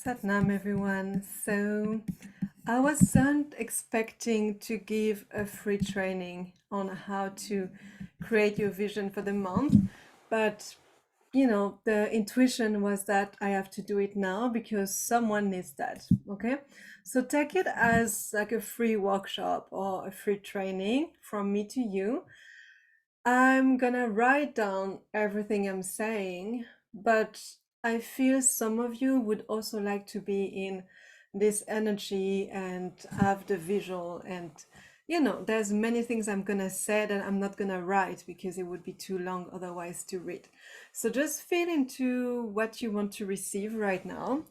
Satnam, everyone. So I wasn't expecting to give a free training on how to create your vision for the month, but the intuition was that I have to do it now because someone needs that. Okay. So take it as like a free workshop or a free training from me to you. I'm gonna write down everything I'm saying, but I feel some of you would also like to be in this energy and have the visual and there's many things I'm gonna say that I'm not gonna write because it would be too long otherwise to read. So just feel into what you want to receive right now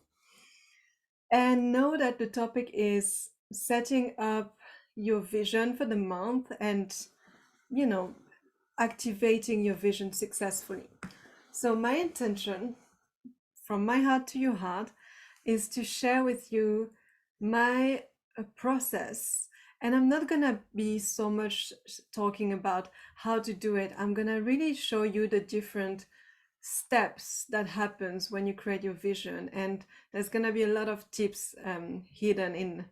and know that the topic is setting up your vision for the month and you know activating your vision successfully. So, my intention from my heart to your heart is to share with you my process. And I'm not going to be so much talking about how to do it. I'm going to really show you the different steps that happens when you create your vision, and there's going to be a lot of tips hidden in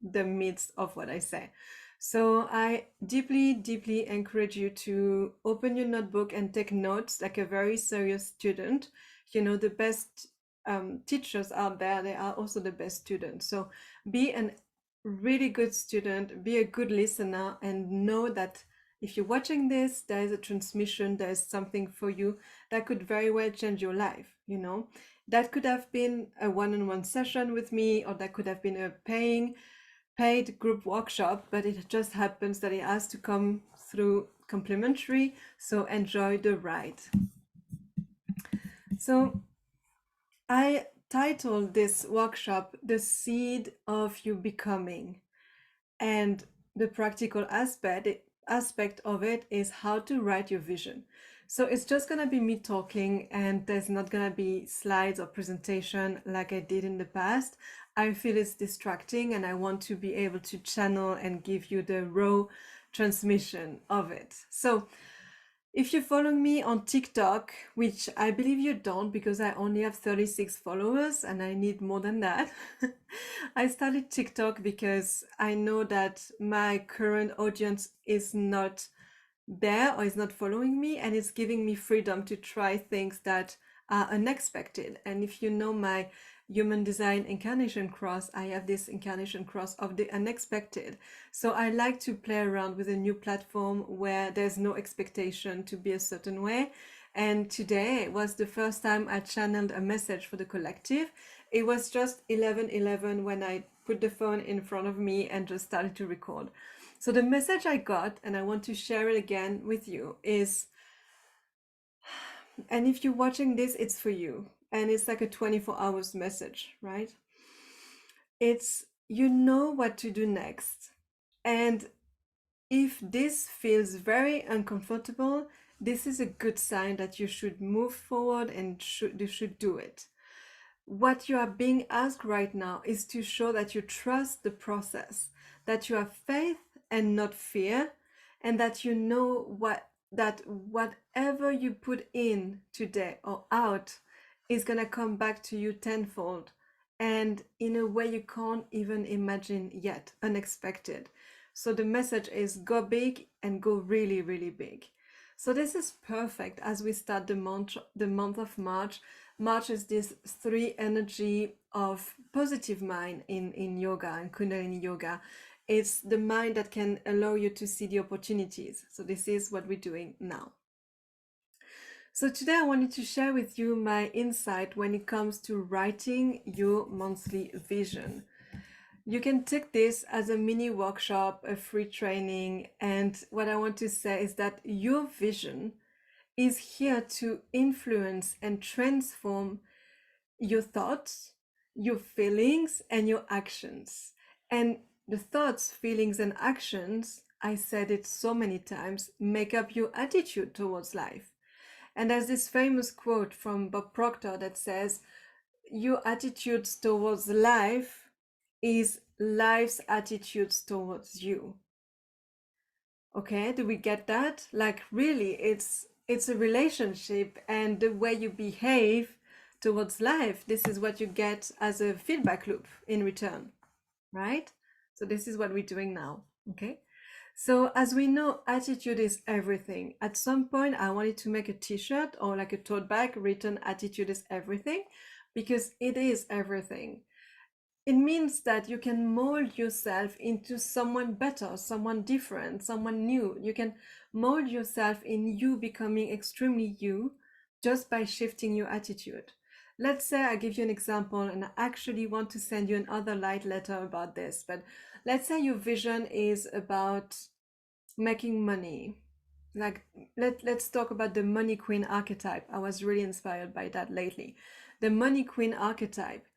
the midst of what I say. So I deeply, deeply encourage you to open your notebook and take notes like a very serious student. The best teachers out there, they are also the best students. So be a really good student, be a good listener, and know that if you're watching this, there is a transmission, there is something for you that could very well change your life. That could have been a one-on-one session with me, or that could have been a paid group workshop, but it just happens that it has to come through complimentary, so enjoy the ride. So I titled this workshop The Seed of You Becoming, and the practical aspect of it is how to write your vision. So it's just going to be me talking, and there's not going to be slides or presentation like I did in the past. I feel it's distracting, and I want to be able to channel and give you the raw transmission of it. So if you're following me on TikTok, which I believe you don't because I only have 36 followers and I need more than that, I started TikTok because I know that my current audience is not there or is not following me, and it's giving me freedom to try things that are unexpected. And if you know my human design incarnation cross, I have this incarnation cross of the unexpected. So I like to play around with a new platform where there's no expectation to be a certain way. And today was the first time I channeled a message for the collective. It was just 11:11 when I put the phone in front of me and just started to record. So the message I got, and I want to share it again with you, is, and if you're watching this, it's for you. And it's like a 24 hours message, right? It's, you know what to do next. And if this feels very uncomfortable, this is a good sign that you should move forward and you should do it. What you are being asked right now is to show that you trust the process, that you have faith and not fear, and that you know that whatever you put in today or out is going to come back to you tenfold, and in a way you can't even imagine yet, unexpected. So the message is go big and go really, really big. So this is perfect as we start the month of March. March is this 3 energy of positive mind in yoga and Kundalini yoga. It's the mind that can allow you to see the opportunities. So this is what we're doing now. So today I wanted to share with you my insight when it comes to writing your monthly vision. You can take this as a mini workshop, a free training, and what I want to say is that your vision is here to influence and transform your thoughts, your feelings, and your actions. And the thoughts, feelings, and actions, I said it so many times, make up your attitude towards life. And there's this famous quote from Bob Proctor that says, your attitudes towards life is life's attitudes towards you. Okay, do we get that? Like really, it's a relationship, and the way you behave towards life, this is what you get as a feedback loop in return, right? So this is what we're doing now, okay? So as we know, attitude is everything. At some point, I wanted to make a t-shirt or like a tote bag written attitude is everything, because it is everything. It means that you can mold yourself into someone better, someone different, someone new. You can mold yourself in you becoming extremely you just by shifting your attitude. Let's say I give you an example, and I actually want to send you another light letter about this, but let's say your vision is about making money. Like let's talk about the money queen archetype. I was really inspired by that lately. The money queen archetype,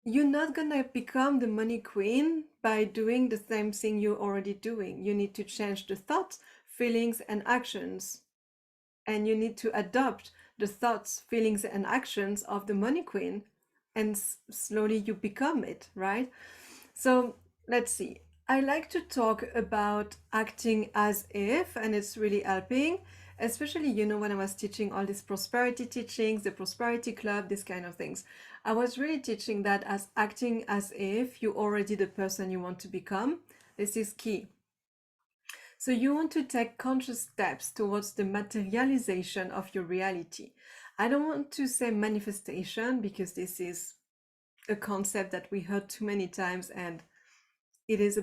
you're not gonna become the money queen by doing the same thing you're already doing. You need to change the thoughts, feelings, and actions. And you need to adopt the thoughts, feelings, and actions of the money queen. And slowly you become it, right? So let's see. I like to talk about acting as if, and it's really helping, especially, when I was teaching all these prosperity teachings, the prosperity club, these kind of things. I was really teaching that as acting as if you're already the person you want to become. This is key. So you want to take conscious steps towards the materialization of your reality. I don't want to say manifestation because this is a concept that we heard too many times and it is a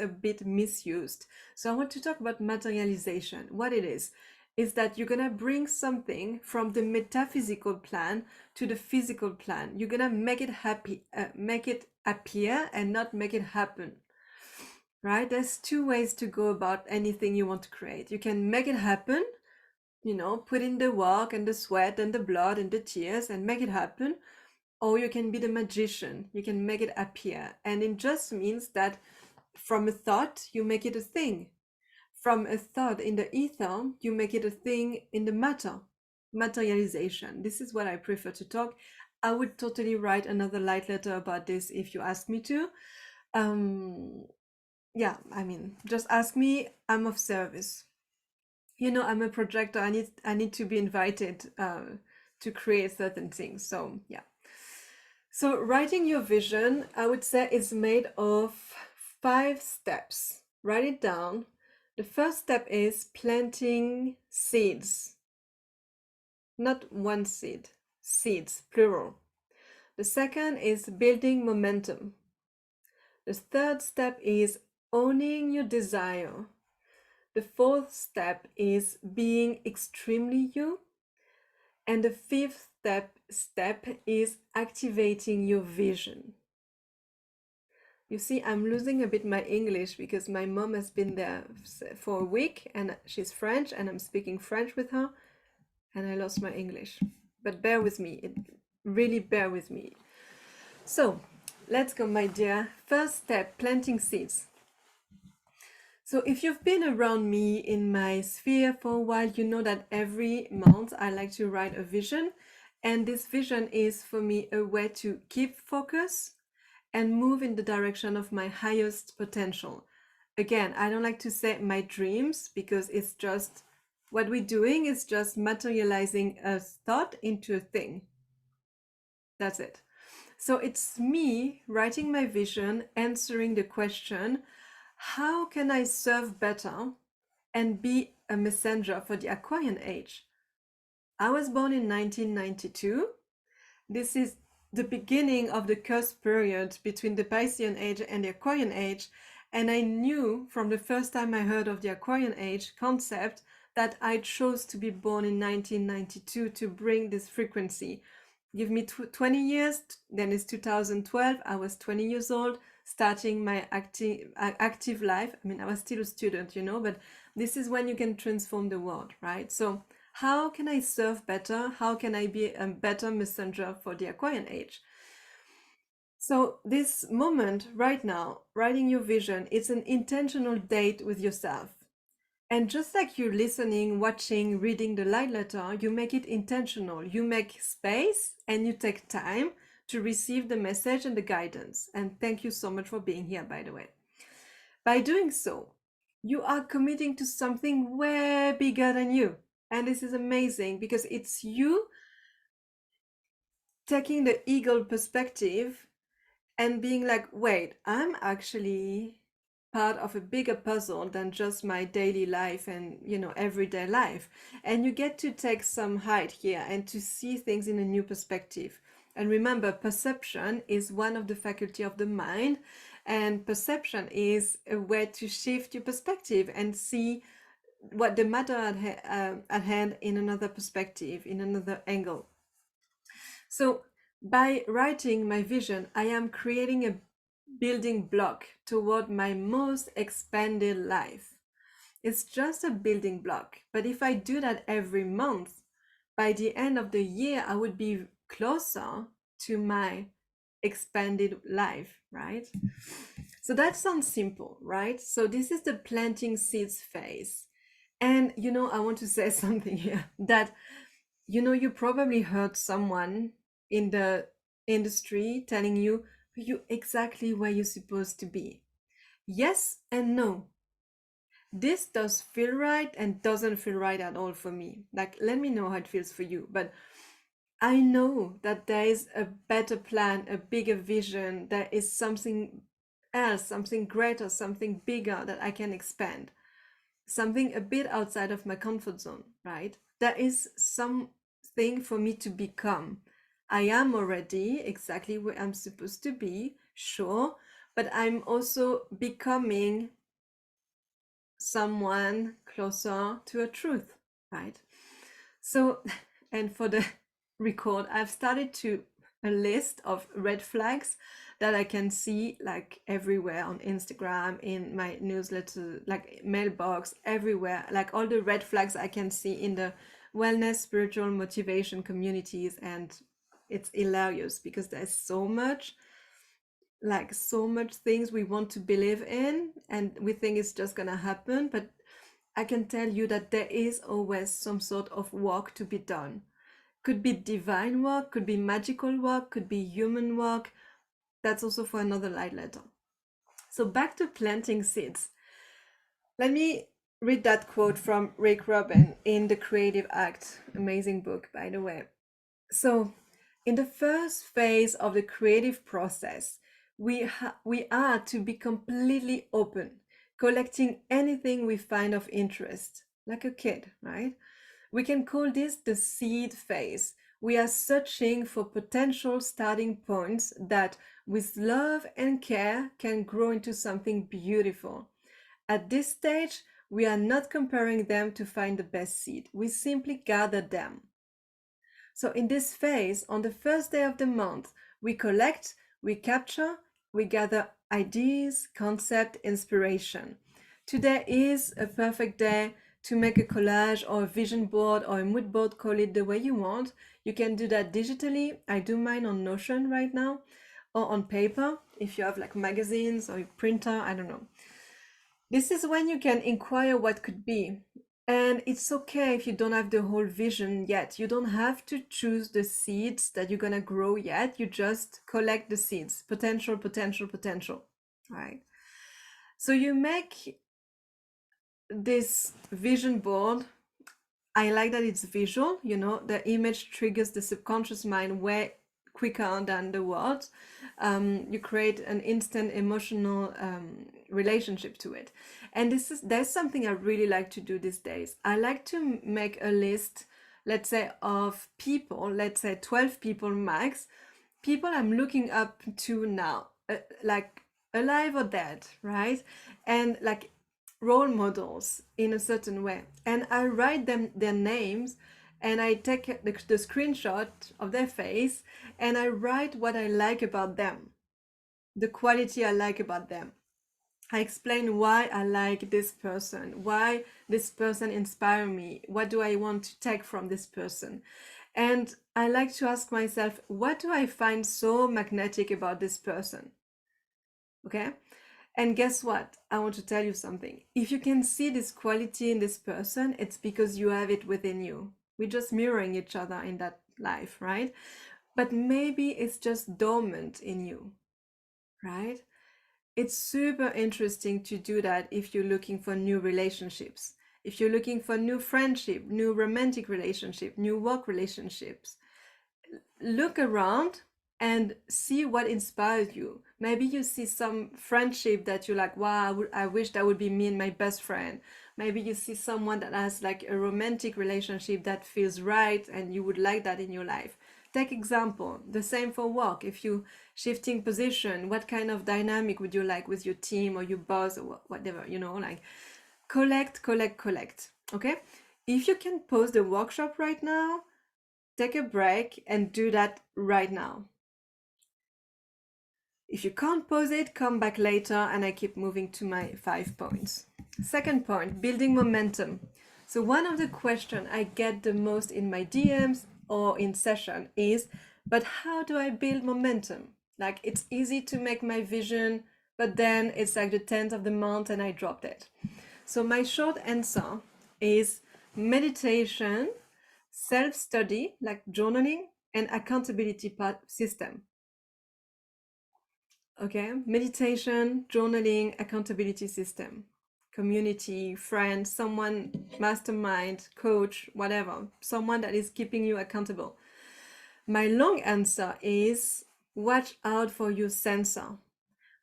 bit misused. So I want to talk about materialization. What it is that you're gonna bring something from the metaphysical plan to the physical plan. You're gonna make it appear and not make it happen. Right? There's two ways to go about anything you want to create. You can make it happen, put in the work and the sweat and the blood and the tears and make it happen, or you can be the magician. You can make it appear. And it just means that from a thought, you make it a thing. From a thought in the ether, you make it a thing in the matter. Materialization. This is what I prefer to talk. I would totally write another light letter about this if you ask me to. Yeah, I mean, just ask me. I'm of service. I'm a projector. I need to be invited to create certain things. So yeah. So writing your vision, I would say, is made of 5 steps. Write it down. The first step is planting seeds. Not one seed, seeds, plural. The second is building momentum. The third step is owning your desire. The fourth step is being extremely you. And the fifth step is activating your vision. You see, I'm losing a bit my English because my mom has been there for a week and she's French and I'm speaking French with her and I lost my English. But bear with me, really bear with me. So let's go, my dear. First step, planting seeds. So if you've been around me in my sphere for a while, you know that every month I like to write a vision. And this vision is for me a way to keep focus and move in the direction of my highest potential. Again, I don't like to say my dreams because it's just what we're doing is just materializing a thought into a thing. That's it. So it's me writing my vision, answering the question, how can I serve better and be a messenger for the Aquarian age? I was born in 1992. This is the beginning of the cusp period between the Piscean age and the Aquarian age. And I knew from the first time I heard of the Aquarian age concept that I chose to be born in 1992 to bring this frequency. Give me 20 years, then it's 2012. I was 20 years old, starting my active life. I mean, I was still a student, but this is when you can transform the world, right? So how can I serve better? How can I be a better messenger for the Aquarian age? So this moment right now, writing your vision, it's an intentional date with yourself. And just like you're listening, watching, reading the light letter, you make it intentional. You make space and you take time to receive the message and the guidance. And thank you so much for being here, by the way. By doing so, you are committing to something way bigger than you. And this is amazing because it's you taking the eagle perspective and being like, wait, I'm actually part of a bigger puzzle than just my daily life and, everyday life. And you get to take some height here and to see things in a new perspective. And remember, perception is one of the faculty of the mind, and perception is a way to shift your perspective and see what the matter at hand in another perspective, in another angle. So by writing my vision, I am creating a building block toward my most expanded life. It's just a building block. But if I do that every month, by the end of the year, I would be closer to my expanded life, right? So that sounds simple, right? So this is the planting seeds phase. And I want to say something here that you probably heard someone in the industry telling you exactly where you're supposed to be. Yes and no. This does feel right and doesn't feel right at all for me. Like, let me know how it feels for you. But I know that there is a better plan, a bigger vision. There is something else, something greater, something bigger that I can expand. Something a bit outside of my comfort zone, right? There is something for me to become. I am already exactly where I'm supposed to be, sure, but I'm also becoming someone closer to a truth, right? So, and for the record, I've started to a list of red flags that I can see like everywhere on Instagram, in my newsletter, like mailbox, everywhere, like all the red flags I can see in the wellness, spiritual motivation communities. And it's hilarious because there's so much things we want to believe in and we think it's just gonna happen, but I can tell you that there is always some sort of work to be done. Could be divine work, could be magical work, could be human work. That's also for another light letter. So back to planting seeds. Let me read that quote from Rick Rubin in The Creative Act. Amazing book, by the way. So, in the first phase of the creative process, we are to be completely open, collecting anything we find of interest, like a kid, right? We can call this the seed phase. We are searching for potential starting points that, with love and care, can grow into something beautiful. At this stage, we are not comparing them to find the best seed. We simply gather them. So in this phase, on the first day of the month, we collect, we capture, we gather ideas, concept, inspiration. Today is a perfect day to make a collage or a vision board or a mood board, call it the way you want. You can do that digitally. I do mine on Notion right now, or on paper if you have like magazines or a printer, I don't know. This is when you can inquire what could be. And it's okay if you don't have the whole vision yet. You don't have to choose the seeds that you're gonna grow yet. You just collect the seeds. Potential, potential, potential. Right. So you make this vision board. I like that it's visual, the image triggers the subconscious mind way quicker than the words. You create an instant emotional relationship to it. And there's something I really like to do these days. I like to make a list, let's say, of people, let's say 12 people max, people I'm looking up to now, like alive or dead, right? And like role models in a certain way. And I write them their names, and I take the screenshot of their face, and I write what I like about them, the quality I like about them. I explain why I like this person, why this person inspires me, what do I want to take from this person. And I like to ask myself, what do I find so magnetic about this person? Okay? And guess what? I want to tell you something. If you can see this quality in this person, it's because you have it within you. We're just mirroring each other in that life, right? But maybe it's just dormant in you, right? It's super interesting to do that if you're looking for new relationships, if you're looking for new friendship, new romantic relationship, new work relationships. look around and see what inspires you. Maybe you see some friendship that you're like, wow, I wish that would be me and my best friend. Maybe you see someone that has like a romantic relationship that feels right and you would like that in your life. Take example, the same for work. If you shifting position, what kind of dynamic would you like with your team or your boss or whatever, like collect. Okay? If you can pause the workshop right now, take a break and do that right now. If you can't pause it, come back later and I keep moving to my 5 points. Second point, building momentum. So one of the questions I get the most in my DMs or in session is, but how do I build momentum? Like it's easy to make my vision, but then it's like the 10th of the month and I dropped it. So my short answer is meditation, self-study like journaling, and accountability system. Okay, meditation, journaling, accountability system, community, friend, someone, mastermind, coach, whatever, someone that is keeping you accountable. My long answer is watch out for your sensor.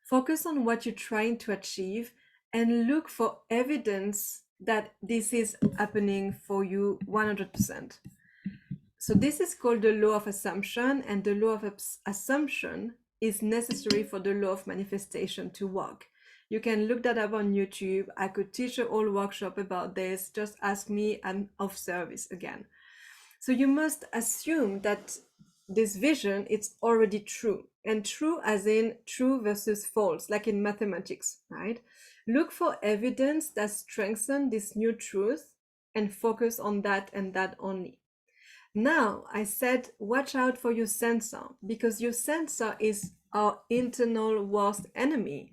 Focus on what you're trying to achieve and look for evidence that this is happening for you 100%. So this is called the law of assumption, and the law of assumption is necessary for the law of manifestation to work. You can look that up on YouTube. I could teach a whole workshop about this. Just ask me, I'm of service again. So you must assume that this vision it's already true, and true as in true versus false, like in mathematics, right? Look for evidence that strengthens this new truth and focus on that and that only. Now, I said, watch out for your sensor because your sensor is our internal worst enemy.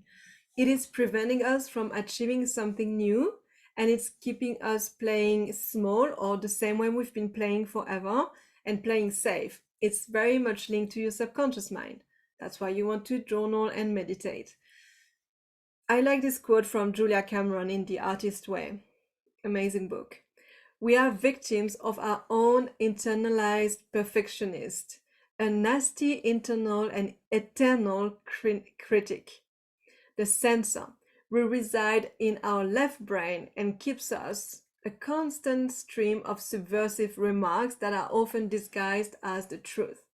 It is preventing us from achieving something new and it's keeping us playing small or the same way we've been playing forever and playing safe. It's very much linked to your subconscious mind. That's why you want to journal and meditate. I like this quote from Julia Cameron in The Artist Way. Amazing book. We are victims of our own internalized perfectionist, a nasty internal and eternal critic. The censor will reside in our left brain and keeps us a constant stream of subversive remarks that are often disguised as the truth.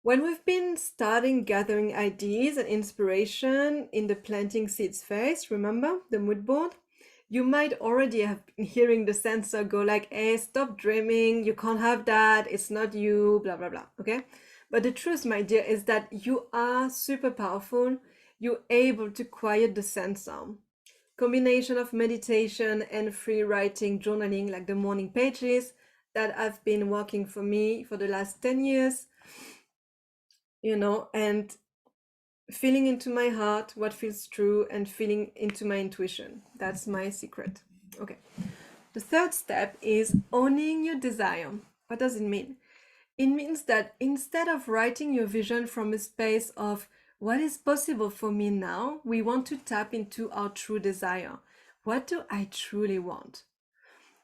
When we've been starting gathering ideas and inspiration in the planting seeds phase, remember the mood board? You might already have been hearing the censor go like, hey, stop dreaming, you can't have that, it's not you, blah, blah, blah, okay? But the truth, my dear, is that you are super powerful. You're able to quiet the censor. Combination of meditation and free writing, journaling, like the morning pages that have been working for me for the last 10 years, and feeling into my heart what feels true and feeling into my intuition. That's my secret. Okay. The third step is owning your desire. What does it mean? It means that instead of writing your vision from a space of what is possible for me now, we want to tap into our true desire. What do I truly want?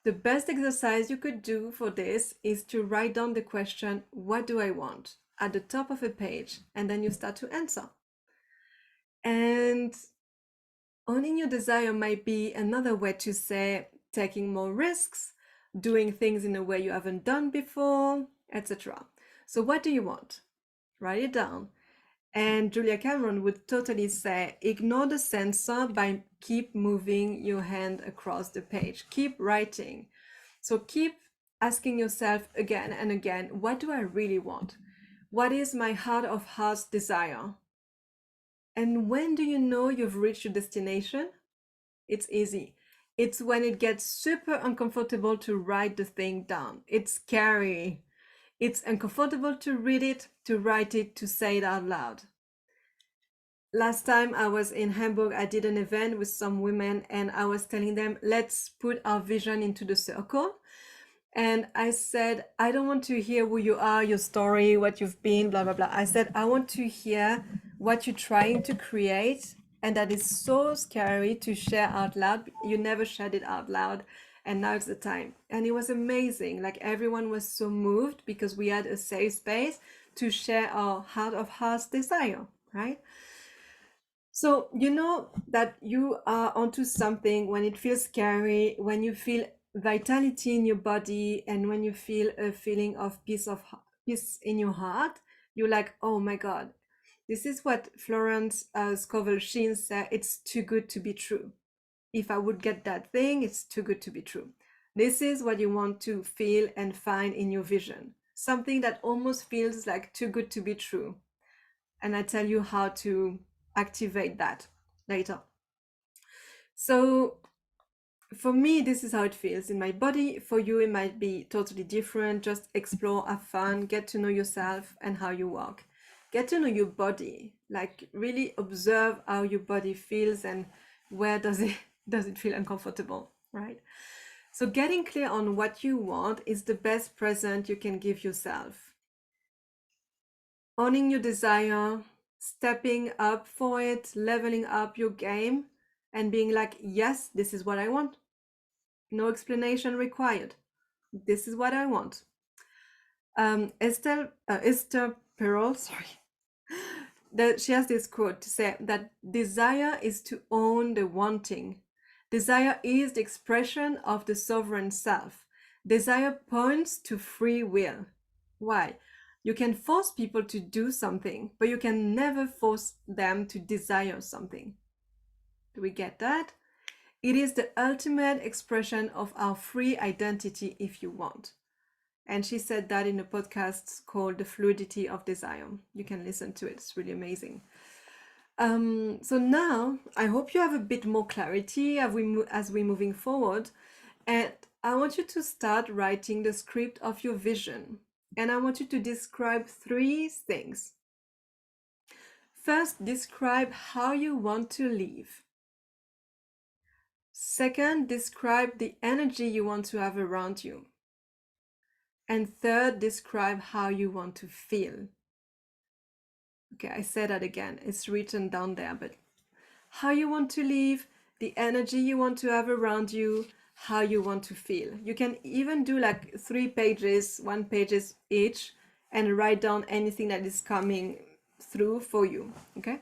The best exercise you could do for this is to write down the question, what do I want, at the top of a page, and then you start to answer. And owning your desire might be another way to say taking more risks, doing things in a way you haven't done before, etc. So what do you want? Write it down. And Julia Cameron would totally say, ignore the censor by keep moving your hand across the page. Keep writing. So keep asking yourself again and again, what do I really want? What is my heart of hearts desire? And when do you know you've reached your destination? It's easy. It's when it gets super uncomfortable to write the thing down. It's scary. It's uncomfortable to read it, to write it, to say it out loud. Last time I was in Hamburg, I did an event with some women and I was telling them, let's put our vision into the circle. And I said, I don't want to hear who you are, your story, what you've been, blah, blah, blah. I said, I want to hear what you're trying to create. And that is so scary to share out loud. You never shared it out loud. and now it's the time. And it was amazing. Like everyone was so moved because we had a safe space to share our heart of hearts desire, right? So you know that you are onto something when it feels scary, when you feel vitality in your body, and when you feel a feeling of peace in your heart. You're like, oh my God, this is what Florence Scovel Sheen said. It's too good to be true. If I would get that thing, it's too good to be true. This is what you want to feel and find in your vision. Something that almost feels like too good to be true. And I tell you how to activate that later. So for me, this is how it feels in my body. For you, it might be totally different. Just explore, have fun, get to know yourself and how you walk. Get to know your body, like really observe how your body feels and where does it feel uncomfortable, right? So getting clear on what you want is the best present you can give yourself. Owning your desire, stepping up for it, leveling up your game, and being like, yes, this is what I want. No explanation required. This is what I want. Esther Perel, sorry, she has this quote to say that desire is to own the wanting. Desire is the expression of the sovereign self. Desire points to free will. Why? You can force people to do something, but you can never force them to desire something. Do we get that? It is the ultimate expression of our free identity if you want. And she said that in a podcast called The Fluidity of Desire. You can listen to it, it's really amazing. So now I hope you have a bit more clarity as we're moving forward. And I want you to start writing the script of your vision. And I want you to describe 3 things. First, describe how you want to live. Second, describe the energy you want to have around you. And third, describe how you want to feel. Okay, I said that again. It's written down there, but how you want to live, the energy you want to have around you, how you want to feel. You can even do like 3 pages, 1 pages each, and write down anything that is coming through for you, okay?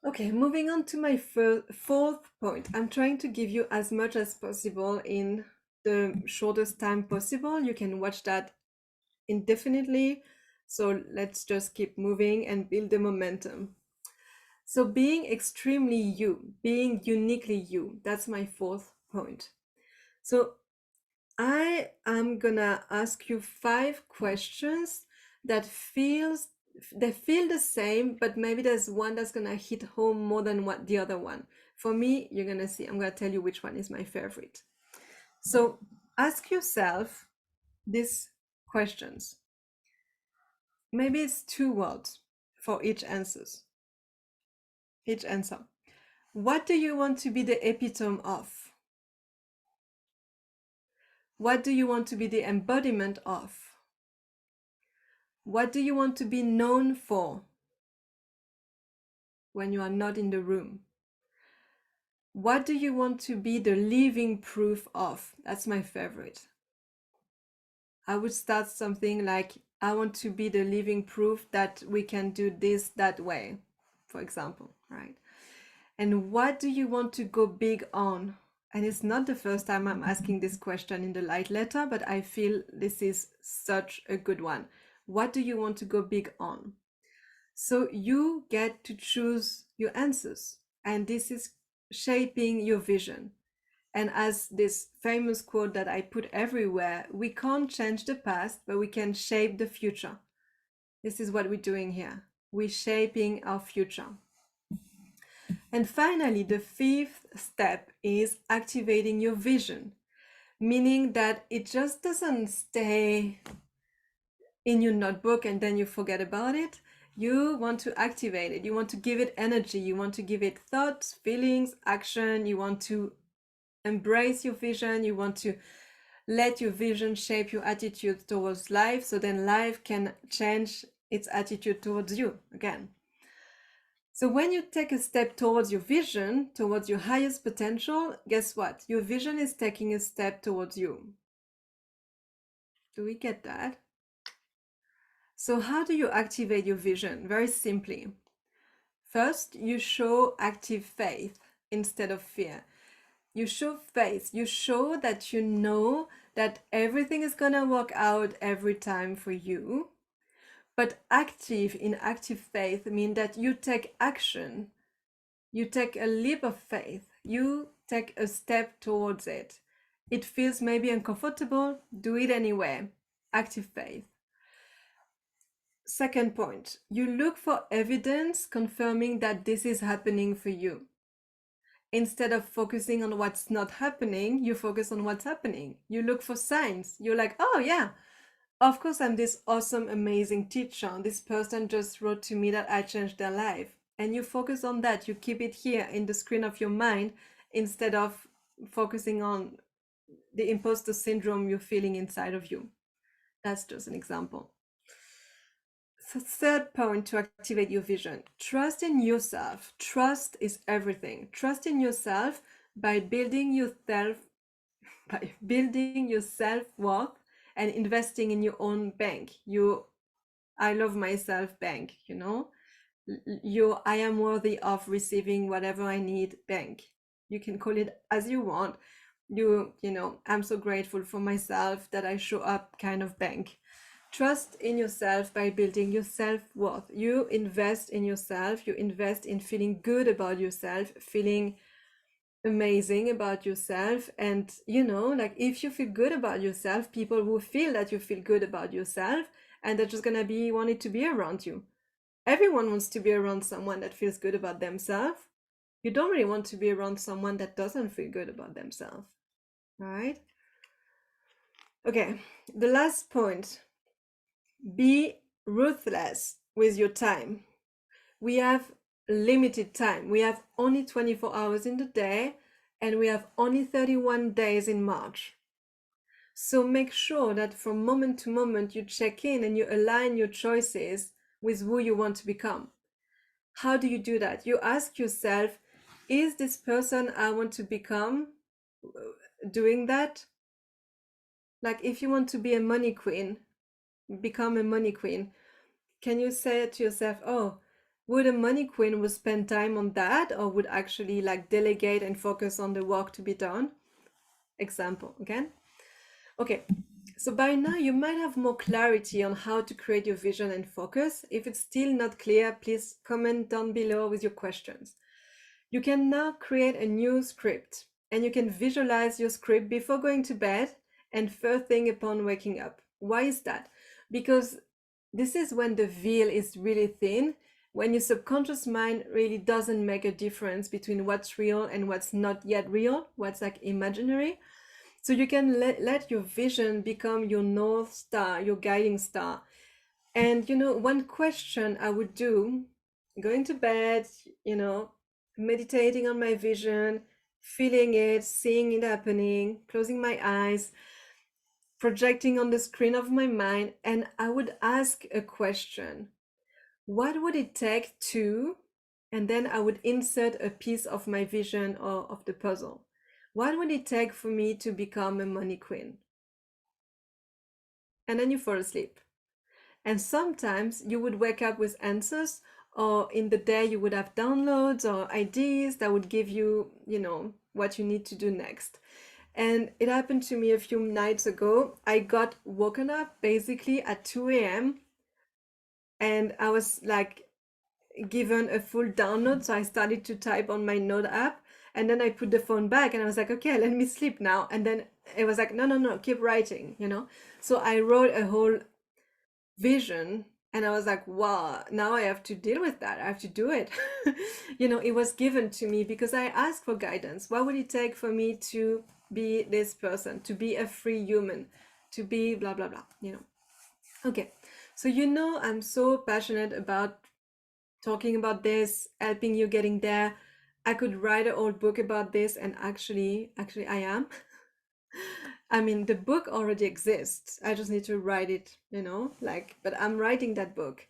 Okay, moving on to my fourth point. I'm trying to give you as much as possible in the shortest time possible. You can watch that indefinitely. So let's just keep moving and build the momentum. So being extremely you, being uniquely you, that's my fourth point. So I am gonna ask you 5 questions that feel the same, but maybe there's one that's gonna hit home more than what the other one. For me, you're gonna see, I'm gonna tell you which one is my favorite. So ask yourself these questions. Maybe it's 2 words for each answer. What do you want to be the epitome of? What do you want to be the embodiment of? What do you want to be known for when you are not in the room? What do you want to be the living proof of? That's my favorite. I would start something like, I want to be the living proof that we can do this that way, for example, right? And what do you want to go big on? And it's not the first time I'm asking this question in the light letter, but I feel this is such a good one. What do you want to go big on? So you get to choose your answers, and this is shaping your vision. And as this famous quote that I put everywhere, we can't change the past, but we can shape the future. This is what we're doing here. We're shaping our future. And finally, the 5th step is activating your vision, meaning that it just doesn't stay in your notebook and then you forget about it. You want to activate it. You want to give it energy. You want to give it thoughts, feelings, action. You want to embrace your vision. You want to let your vision shape your attitude towards life, so then life can change its attitude towards you again. So when you take a step towards your vision, towards your highest potential, guess what? Your vision is taking a step towards you. Do we get that? So how do you activate your vision? Very simply. First, you show active faith instead of fear. You show faith. You show that you know that everything is going to work out every time for you. But active faith means that you take action. You take a leap of faith. You take a step towards it. It feels maybe uncomfortable. Do it anyway. Active faith. Second point, you look for evidence confirming that this is happening for you. Instead of focusing on what's not happening, you focus on what's happening. You look for signs. You're like, oh yeah, of course I'm this awesome, amazing teacher. This person just wrote to me that I changed their life. And you focus on that. You keep it here in the screen of your mind instead of focusing on the imposter syndrome you're feeling inside of you. That's just an example. So third point to activate your vision, trust in yourself. Trust is everything. Trust in yourself by building your self-worth and investing in your own bank. I love myself bank, your I am worthy of receiving whatever I need bank. You can call it as you want. I'm so grateful for myself that I show up kind of bank. Trust in yourself by building your self-worth. You invest in yourself. You invest in feeling good about yourself, feeling amazing about yourself. And like if you feel good about yourself, people will feel that you feel good about yourself, and they're just gonna be wanting to be around you. Everyone wants to be around someone that feels good about themselves. You don't really want to be around someone that doesn't feel good about themselves, right? Okay, the last point, be ruthless with your time. We have limited time. We have only 24 hours in the day, and we have only 31 days in March. So make sure that from moment to moment you check in and you align your choices with who you want to become. How do you do that? You ask yourself, is this person I want to become doing that? Like if you want to be a money queen, become a money queen, can you say to yourself, oh, would a money queen would spend time on that, or would actually like delegate and focus on the work to be done? Example again. Okay, so by now you might have more clarity on how to create your vision and focus. If it's still not clear, please comment down below with your questions. You can now create a new script, and you can visualize your script before going to bed and first thing upon waking up. Why is that? Because this is when the veil is really thin, when your subconscious mind really doesn't make a difference between what's real and what's not yet real, what's like imaginary. So you can let your vision become your North Star, your guiding star. And one question I would do, going to bed, meditating on my vision, feeling it, seeing it happening, closing my eyes, projecting on the screen of my mind, and I would ask a question. What would it take to, and then I would insert a piece of my vision or of the puzzle. What would it take for me to become a money queen? And then you fall asleep. And sometimes you would wake up with answers, or in the day you would have downloads or ideas that would give you, what you need to do next. And it happened to me a few nights ago. I got woken up basically at 2 a.m. and I was like given a full download. So I started to type on my note app, and then I put the phone back and I was like, okay, let me sleep now. And then it was like, no, keep writing, So I wrote a whole vision, and I was like, wow, now I have to deal with that. I have to do it. It was given to me because I asked for guidance. What would it take for me to be this person, to be a free human, to be blah blah blah, Okay, so I'm so passionate about talking about this, helping you getting there. I could write a whole book about this, and actually I am. I mean, the book already exists. I just need to write it, but I'm writing that book.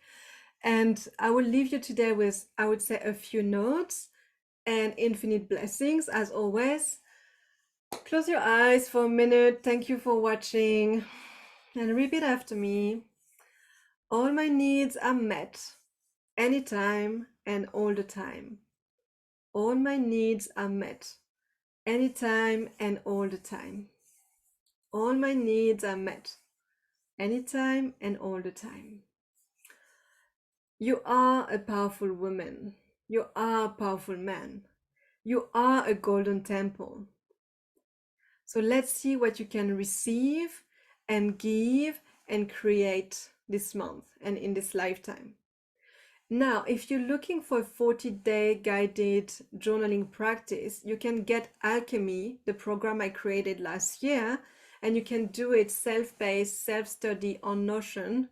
And I will leave you today with, I would say, a few notes and infinite blessings as always. Close your eyes for a minute. Thank you for watching. And repeat after me. All my needs are met anytime and all the time. All my needs are met anytime and all the time. All my needs are met anytime and all the time. You are a powerful woman. You are a powerful man. You are a golden temple. So let's see what you can receive and give and create this month and in this lifetime. Now, if you're looking for a 40-day guided journaling practice, you can get Alchemy, the program I created last year, and you can do it self-paced, self-study on Notion,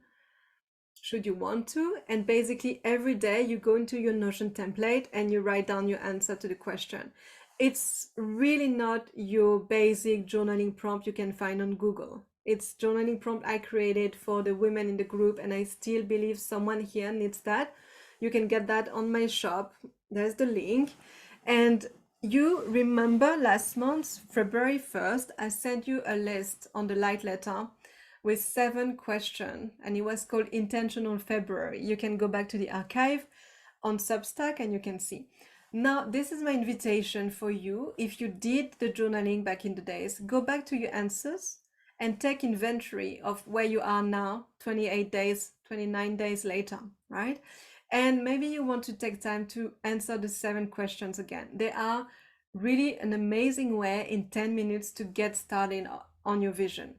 should you want to. And basically every day you go into your Notion template and you write down your answer to the question. It's really not your basic journaling prompt you can find on Google. It's journaling prompt I created for the women in the group, and I still believe someone here needs that. You can get that on my shop. There's the link. And you remember last month, February 1st, I sent you a list on the light letter with 7 questions, and it was called Intentional February. You can go back to the archive on Substack and you can see. Now, this is my invitation for you. If you did the journaling back in the days, go back to your answers and take inventory of where you are now, 28 days, 29 days later, right? And maybe you want to take time to answer the 7 questions again. They are really an amazing way in 10 minutes to get started on your vision.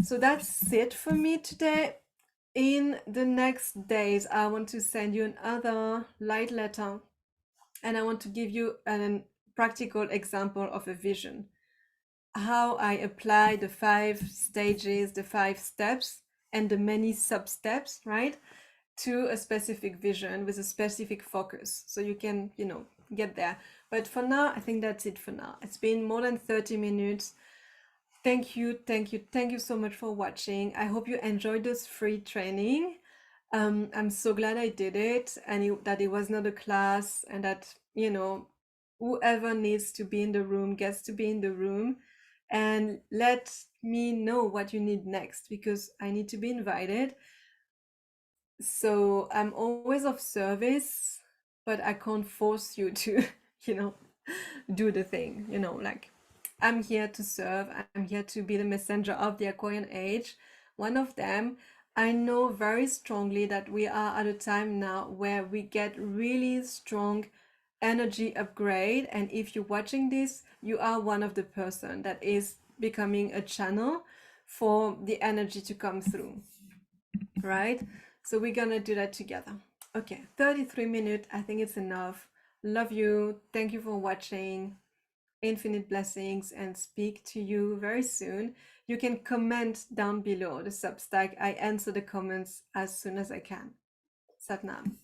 So that's it for me today. In the next days, I want to send you another light letter, and I want to give you a practical example of a vision. How I apply the 5 stages, the 5 steps, and the many sub steps, right, to a specific vision with a specific focus. So you can, get there. But for now, I think that's it for now. It's been more than 30 minutes. Thank you so much for watching. I hope you enjoyed this free training. I'm so glad I did it, and that it was not a class, and that, whoever needs to be in the room gets to be in the room. And let me know what you need next, because I need to be invited. So I'm always of service, but I can't force you to, do the thing, like I'm here to serve. I'm here to be the messenger of the Aquarian age. One of them, I know very strongly that we are at a time now where we get really strong energy upgrade. And if you're watching this, you are one of the person that is becoming a channel for the energy to come through, right? So we're gonna do that together. Okay, 33 minutes. I think it's enough. Love you. Thank you for watching. Infinite blessings, and speak to you very soon. You can comment down below the Substack. I answer the comments as soon as I can. Satnam.